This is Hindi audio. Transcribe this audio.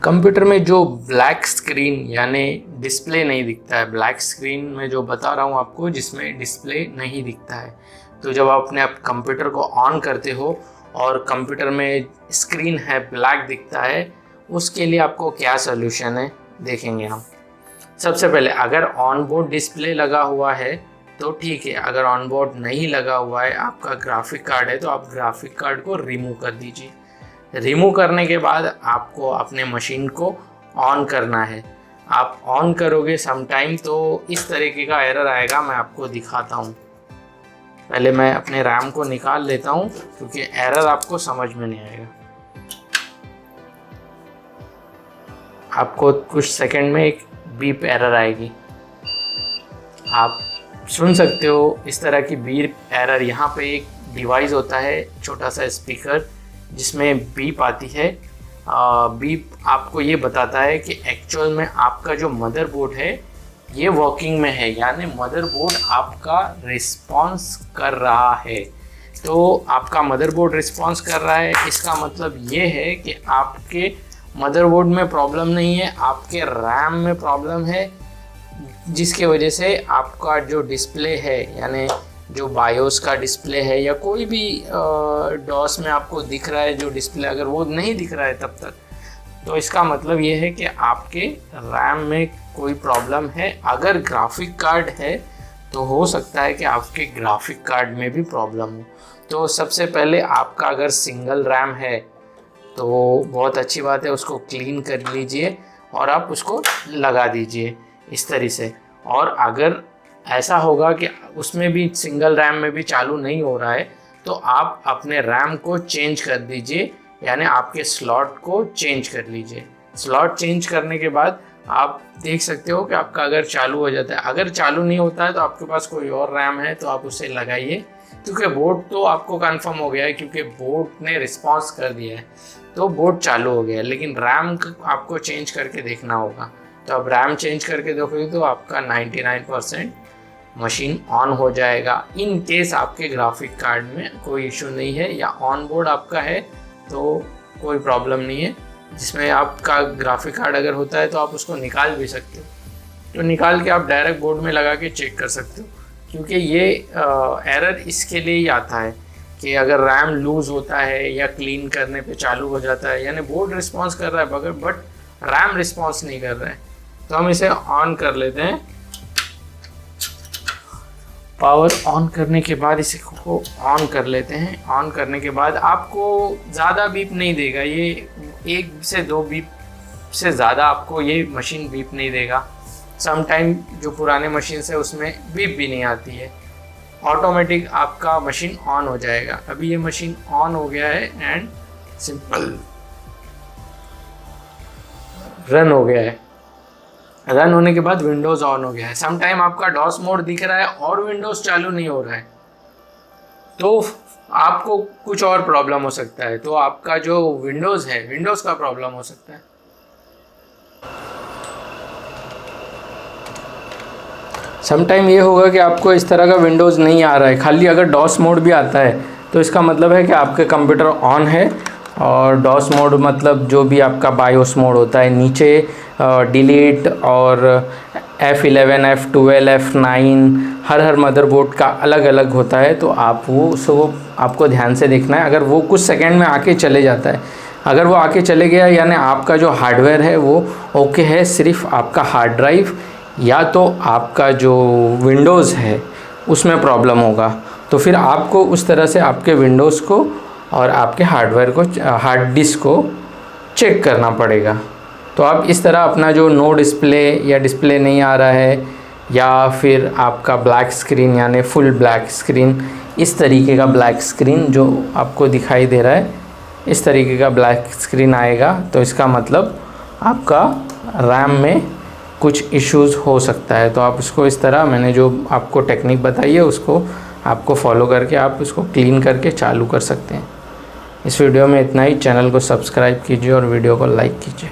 कंप्यूटर में जो ब्लैक स्क्रीन यानी डिस्प्ले नहीं दिखता है, ब्लैक स्क्रीन में जो बता रहा हूँ आपको, जिसमें डिस्प्ले नहीं दिखता है, तो जब आप अपने कंप्यूटर को ऑन करते हो और कंप्यूटर में स्क्रीन है ब्लैक दिखता है, उसके लिए आपको क्या सोल्यूशन है देखेंगे हम। सबसे पहले अगर ऑन बोर्ड डिस्प्ले लगा हुआ है तो ठीक है, अगर ऑन बोर्ड नहीं लगा हुआ है, आपका ग्राफिक कार्ड है, तो आप ग्राफिक कार्ड को रिमूव कर दीजिए। रिमूव करने के बाद आपको अपने मशीन को ऑन करना है। आप ऑन करोगे समटाइम तो इस तरीके का एरर आएगा, मैं आपको दिखाता हूँ। पहले मैं अपने रैम को निकाल लेता हूँ क्योंकि एरर आपको समझ में नहीं आएगा। आपको कुछ सेकंड में एक बीप एरर आएगी, आप सुन सकते हो इस तरह की बीप एरर। यहाँ पे एक डिवाइस होता है, छोटा सा स्पीकर, जिसमें बीप आती है। बीप आपको ये बताता है कि एक्चुअल में आपका जो मदरबोर्ड है ये वर्किंग में है, यानी मदरबोर्ड आपका रिस्पॉन्स कर रहा है। तो आपका मदरबोर्ड रिस्पॉन्स कर रहा है, इसका मतलब ये है कि आपके मदरबोर्ड में प्रॉब्लम नहीं है, आपके रैम में प्रॉब्लम है, जिसके वजह से आपका जो डिस्प्ले है, यानी जो बायोस का डिस्प्ले है या कोई भी डॉस में आपको दिख रहा है जो डिस्प्ले, अगर वो नहीं दिख रहा है तब तक, तो इसका मतलब ये है कि आपके रैम में कोई प्रॉब्लम है। अगर ग्राफिक कार्ड है तो हो सकता है कि आपके ग्राफिक कार्ड में भी प्रॉब्लम हो। तो सबसे पहले आपका अगर सिंगल रैम है तो बहुत अच्छी बात है, उसको क्लीन कर लीजिए और आप उसको लगा दीजिए इस तरह से। और अगर ऐसा होगा कि उसमें भी सिंगल रैम में भी चालू नहीं हो रहा है तो आप अपने रैम को चेंज कर दीजिए, यानी आपके स्लॉट को चेंज कर लीजिए। स्लॉट चेंज करने के बाद आप देख सकते हो कि आपका अगर चालू हो जाता है। अगर चालू नहीं होता है तो आपके पास कोई और रैम है तो आप उसे लगाइए, क्योंकि बोर्ड तो आपको कंफर्म हो गया है, क्योंकि बोर्ड ने रिस्पॉन्स कर दिया है तो बोर्ड चालू हो गया है। लेकिन रैम आपको चेंज करके देखना होगा। तो अब रैम चेंज करके देखोगे तो आपका 99% मशीन ऑन हो जाएगा। इन केस आपके ग्राफिक कार्ड में कोई इशू नहीं है या ऑन बोर्ड आपका है तो कोई प्रॉब्लम नहीं है। जिसमें आपका ग्राफिक कार्ड अगर होता है तो आप उसको निकाल भी सकते हो, तो निकाल के आप डायरेक्ट बोर्ड में लगा के चेक कर सकते हो। क्योंकि ये एरर इसके लिए ही आता है कि अगर रैम लूज़ होता है या क्लीन करने पे चालू हो जाता है, यानी बोर्ड रिस्पॉन्स कर रहा है बट रैम रिस्पॉन्स नहीं कर रहा है। तो हम इसे ऑन कर लेते हैं। पावर ऑन करने के बाद इसे को ऑन कर लेते हैं। ऑन करने के बाद आपको ज़्यादा बीप नहीं देगा, ये 1 से 2 बीप से ज़्यादा आपको ये मशीन बीप नहीं देगा। समटाइम जो पुराने मशीन है उसमें बीप भी नहीं आती है, ऑटोमेटिक आपका मशीन ऑन हो जाएगा। अभी ये मशीन ऑन हो गया है एंड सिंपल रन हो गया है। रन होने के बाद विंडोज़ ऑन हो गया है। समटाइम आपका डॉस मोड दिख रहा है और विंडोज़ चालू नहीं हो रहा है, तो आपको कुछ और प्रॉब्लम हो सकता है। तो आपका जो विंडोज़ है, विंडोज़ का प्रॉब्लम हो सकता है। समटाइम ये होगा कि आपको इस तरह का विंडोज़ नहीं आ रहा है, खाली अगर डॉस मोड भी आता है तो इसका मतलब है कि आपके कंप्यूटर ऑन है। और डॉस मोड मतलब जो भी आपका बायोस मोड होता है, नीचे डिलीट और F11, F12, F9 हर मदरबोर्ड का अलग अलग होता है। तो आप वो आपको ध्यान से देखना है। अगर वो कुछ सेकंड में आके चले जाता है, अगर वो आके चले गया, यानी आपका जो हार्डवेयर है वो ओके है, सिर्फ आपका हार्ड ड्राइव या तो आपका जो विंडोज़ है उसमें प्रॉब्लम होगा। तो फिर आपको उस तरह से आपके विंडोज़ को और आपके हार्डवेयर को, हार्ड डिस्क को चेक करना पड़ेगा। तो आप इस तरह अपना जो नो डिस्प्ले या डिस्प्ले नहीं आ रहा है, या फिर आपका ब्लैक स्क्रीन यानी फुल ब्लैक स्क्रीन, इस तरीके का ब्लैक स्क्रीन जो आपको दिखाई दे रहा है, इस तरीके का ब्लैक स्क्रीन आएगा, तो इसका मतलब आपका रैम में कुछ इश्यूज़ हो सकता है। तो आप उसको इस तरह, मैंने जो आपको टेक्निक बताई है उसको आपको फॉलो करके आप उसको क्लीन करके चालू कर सकते हैं। इस वीडियो में इतना ही। चैनल को सब्सक्राइब कीजिए और वीडियो को लाइक कीजिए।